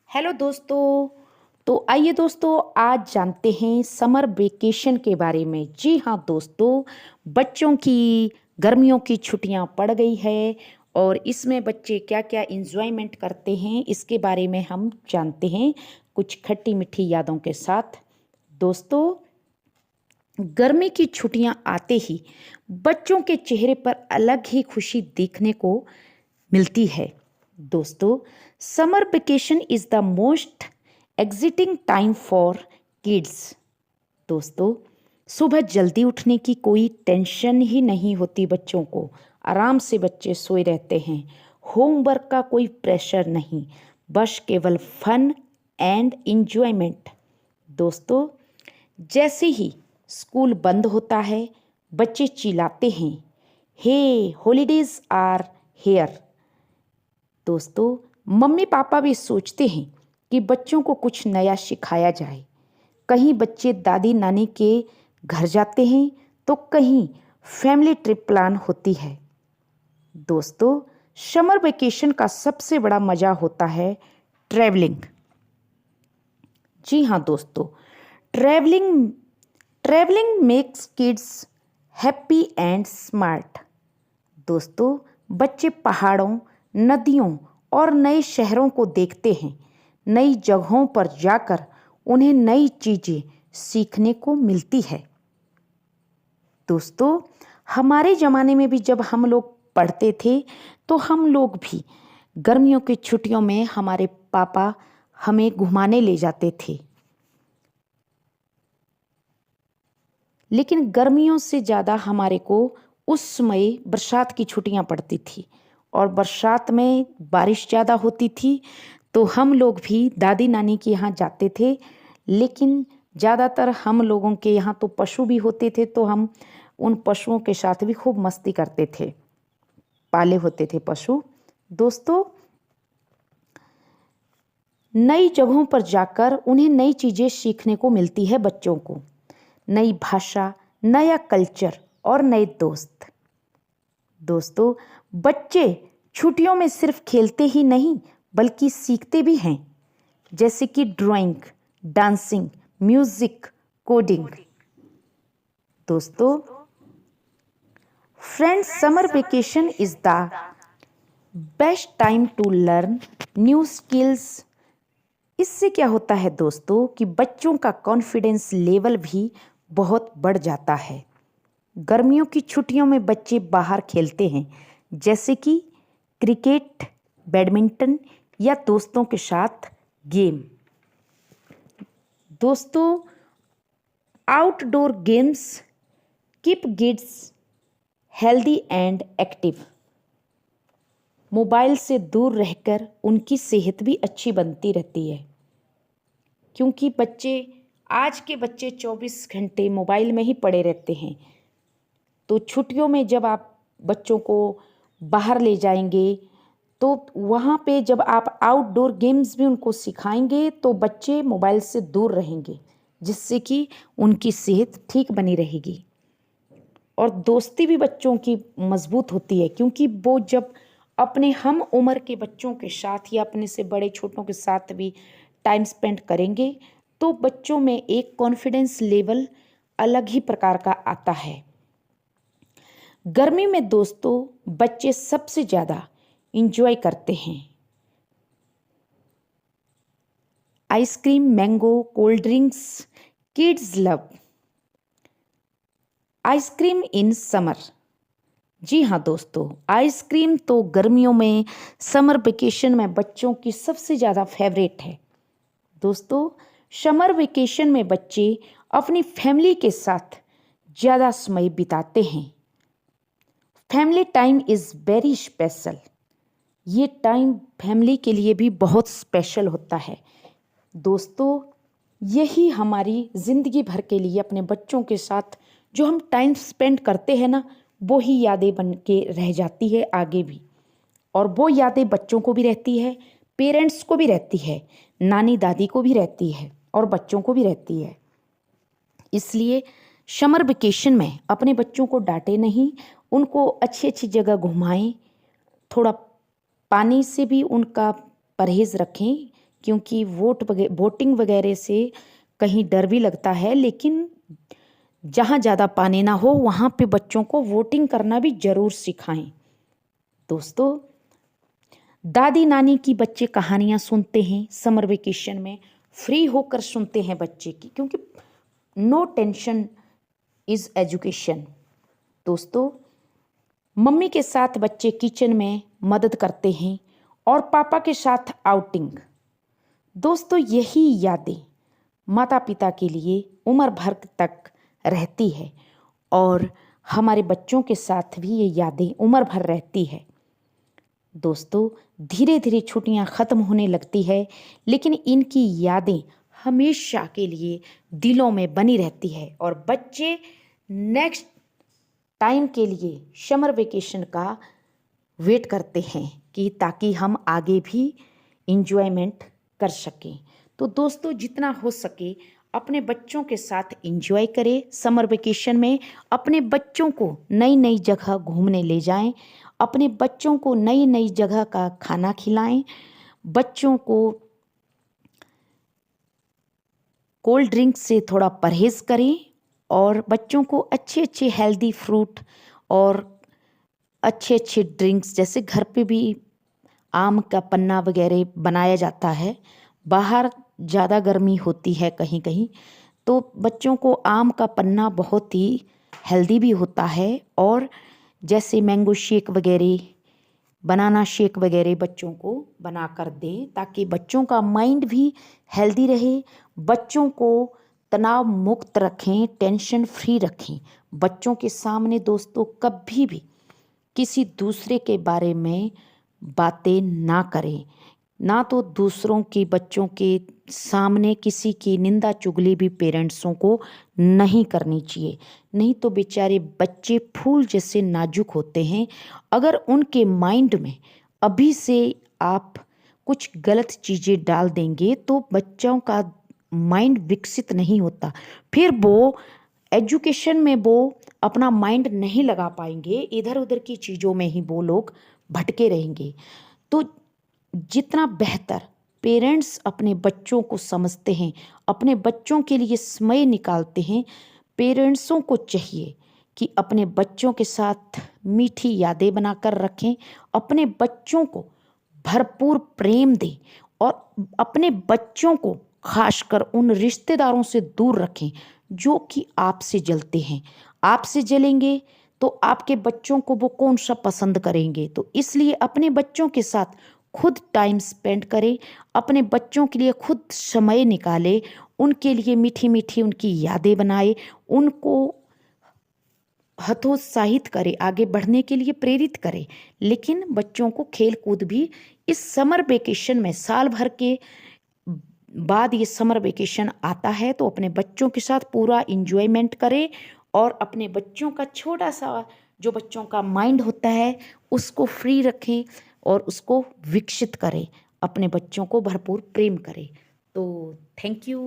Hello दोस्तों। तो आइए दोस्तों, आज जानते हैं समर वेकेशन के बारे में। जी हाँ दोस्तों, बच्चों की गर्मियों की छुट्टियां पड़ गई है और इसमें बच्चे क्या क्या इंजॉयमेंट करते हैं इसके बारे में हम जानते हैं कुछ खट्टी मीठी यादों के साथ। दोस्तों, गर्मी की छुट्टियां आते ही बच्चों के चेहरे पर अलग ही खुशी देखने को मिलती है। दोस्तों, summer vacation is the most exciting time for kids. दोस्तों, सुबह जल्दी उठने की कोई टेंशन ही नहीं होती बच्चों को। आराम से बच्चे सोए रहते हैं। होमवर्क का कोई प्रेशर नहीं, बस केवल फन एंड एंजॉयमेंट। दोस्तों, जैसे ही स्कूल बंद होता है बच्चे चिल्लाते हैं, हे हॉलीडेज आर हेयर। दोस्तों, मम्मी पापा भी सोचते हैं कि बच्चों को कुछ नया सिखाया जाए। कहीं बच्चे दादी नानी के घर जाते हैं तो कहीं फैमिली ट्रिप प्लान होती है। दोस्तों, समर वेकेशन का सबसे बड़ा मज़ा होता है ट्रैवलिंग। जी हाँ दोस्तों, travelling travelling makes kids happy and smart. दोस्तों, बच्चे पहाड़ों, नदियों और नए शहरों को देखते हैं। नई जगहों पर जाकर उन्हें नई चीज़ें सीखने को मिलती है। दोस्तों, हमारे ज़माने में भी जब हम लोग पढ़ते थे तो हम लोग भी गर्मियों की छुट्टियों में हमारे पापा हमें घुमाने ले जाते थे। लेकिन गर्मियों से ज़्यादा हमारे को उस समय बरसात की छुट्टियां पड़ती थी और बरसात में बारिश ज़्यादा होती थी तो हम लोग भी दादी नानी के यहाँ जाते थे। लेकिन ज़्यादातर हम लोगों के यहाँ तो पशु भी होते थे तो हम उन पशुओं के साथ भी खूब मस्ती करते थे। पाले होते थे पशु। दोस्तों, नई जगहों पर जाकर उन्हें नई चीज़ें सीखने को मिलती है बच्चों को। नई भाषा, नया कल्चर और नए दोस्त। दोस्तों, बच्चे छुट्टियों में सिर्फ खेलते ही नहीं बल्कि सीखते भी हैं, जैसे कि ड्राइंग, डांसिंग, म्यूजिक, कोडिंग। दोस्तों, friends, summer vacation is the best time to learn new skills. इससे क्या होता है दोस्तों कि बच्चों का कॉन्फिडेंस लेवल भी बहुत बढ़ जाता है। गर्मियों की छुट्टियों में बच्चे बाहर खेलते हैं, जैसे कि क्रिकेट, बैडमिंटन या दोस्तों के साथ गेम। दोस्तों, outdoor games keep kids healthy and active. Mobile से दूर रहकर उनकी सेहत भी अच्छी बनती रहती है, क्योंकि आज के बच्चे 24 घंटे मोबाइल में ही पड़े रहते हैं। तो छुट्टियों में जब आप बच्चों को बाहर ले जाएंगे तो वहाँ पे जब आप आउटडोर गेम्स भी उनको सिखाएंगे तो बच्चे मोबाइल से दूर रहेंगे, जिससे कि उनकी सेहत ठीक बनी रहेगी और दोस्ती भी बच्चों की मजबूत होती है। क्योंकि वो जब अपने हम उम्र के बच्चों के साथ या अपने से बड़े छोटों के साथ भी टाइम स्पेंड करेंगे तो बच्चों में एक कॉन्फिडेंस लेवल अलग ही प्रकार का आता है। गर्मी में दोस्तों बच्चे सबसे ज़्यादा इंजॉय करते हैं ice cream, mango, cold drinks. Kids love ice cream in summer. जी हाँ दोस्तों, आइसक्रीम तो गर्मियों में, समर वेकेशन में बच्चों की सबसे ज़्यादा फेवरेट है। दोस्तों, समर वेकेशन में बच्चे अपनी फैमिली के साथ ज़्यादा समय बिताते हैं। Family time is very special. ये टाइम फैमिली के लिए भी बहुत स्पेशल होता है। दोस्तों, यही हमारी ज़िंदगी भर के लिए अपने बच्चों के साथ जो हम टाइम स्पेंड करते हैं ना, वो ही यादें बन के रह जाती है आगे भी। और वो यादें बच्चों को भी रहती है, पेरेंट्स को भी रहती है, नानी दादी को भी रहती है और बच्चों को भी रहती है। इसलिए समर वेकेशन में अपने बच्चों को डांटे नहीं, उनको अच्छी अच्छी जगह घुमाएं। थोड़ा पानी से भी उनका परहेज़ रखें, क्योंकि वोटिंग वगैरह से कहीं डर भी लगता है, लेकिन जहाँ ज़्यादा पानी ना हो वहाँ पे बच्चों को वोटिंग करना भी ज़रूर सिखाएं। दोस्तों, दादी नानी की बच्चे कहानियाँ सुनते हैं समर वेकेशन में, फ्री होकर सुनते हैं बच्चे की, क्योंकि नो टेंशन इज़ एजुकेशन। दोस्तों, मम्मी के साथ बच्चे किचन में मदद करते हैं और पापा के साथ आउटिंग। दोस्तों, यही यादें माता पिता के लिए उम्र भर तक रहती है और हमारे बच्चों के साथ भी ये यादें उम्र भर रहती है। दोस्तों, धीरे धीरे छुट्टियां ख़त्म होने लगती है, लेकिन इनकी यादें हमेशा के लिए दिलों में बनी रहती है और बच्चे नेक्स्ट टाइम के लिए समर वेकेशन का वेट करते हैं कि ताकि हम आगे भी इंजॉयमेंट कर सकें। तो दोस्तों, जितना हो सके अपने बच्चों के साथ इंजॉय करें समर वेकेशन में। अपने बच्चों को नई नई जगह घूमने ले जाएं, अपने बच्चों को नई नई जगह का खाना खिलाएं, बच्चों को कोल्ड ड्रिंक से थोड़ा परहेज़ करें और बच्चों को अच्छे अच्छे हेल्दी फ्रूट और अच्छे अच्छे ड्रिंक्स, जैसे घर पे भी आम का पन्ना वगैरह बनाया जाता है। बाहर ज़्यादा गर्मी होती है कहीं कहीं, तो बच्चों को आम का पन्ना बहुत ही हेल्दी भी होता है, और जैसे मैंगो शेक वगैरह, बनाना शेक वगैरह बच्चों को बना कर दें, ताकि बच्चों का माइंड भी हेल्दी रहे, बच्चों को तनाव मुक्त रखें, टेंशन फ्री रखें। बच्चों के सामने दोस्तों कभी भी किसी दूसरे के बारे में बातें ना करें, ना तो दूसरों के बच्चों के सामने किसी की निंदा चुगली भी पेरेंट्सों को नहीं करनी चाहिए। नहीं तो बेचारे बच्चे फूल जैसे नाजुक होते हैं, अगर उनके माइंड में अभी से आप कुछ गलत चीज़ें डाल देंगे तो बच्चों का माइंड विकसित नहीं होता, फिर वो एजुकेशन में वो अपना माइंड नहीं लगा पाएंगे, इधर उधर की चीज़ों में ही वो लोग भटके रहेंगे। तो जितना बेहतर पेरेंट्स अपने बच्चों को समझते हैं, अपने बच्चों के लिए समय निकालते हैं, पेरेंट्सों को चाहिए कि अपने बच्चों के साथ मीठी यादें बनाकर रखें, अपने बच्चों को भरपूर प्रेम दें और अपने बच्चों को खासकर उन रिश्तेदारों से दूर रखें जो कि आपसे जलते हैं। आपसे जलेंगे तो आपके बच्चों को वो कौन सा पसंद करेंगे। तो इसलिए अपने बच्चों के साथ खुद टाइम स्पेंड करें, अपने बच्चों के लिए खुद समय निकालें, उनके लिए मीठी मीठी उनकी यादें बनाए, उनको हतोत्साहित करें, आगे बढ़ने के लिए प्रेरित करें। लेकिन बच्चों को खेल कूद भी इस समर वेकेशन में, साल भर के बाद ये समर वेकेशन आता है, तो अपने बच्चों के साथ पूरा इंजॉयमेंट करें और अपने बच्चों का छोटा सा जो बच्चों का माइंड होता है उसको फ्री रखें और उसको विकसित करें, अपने बच्चों को भरपूर प्रेम करें। तो थैंक यू।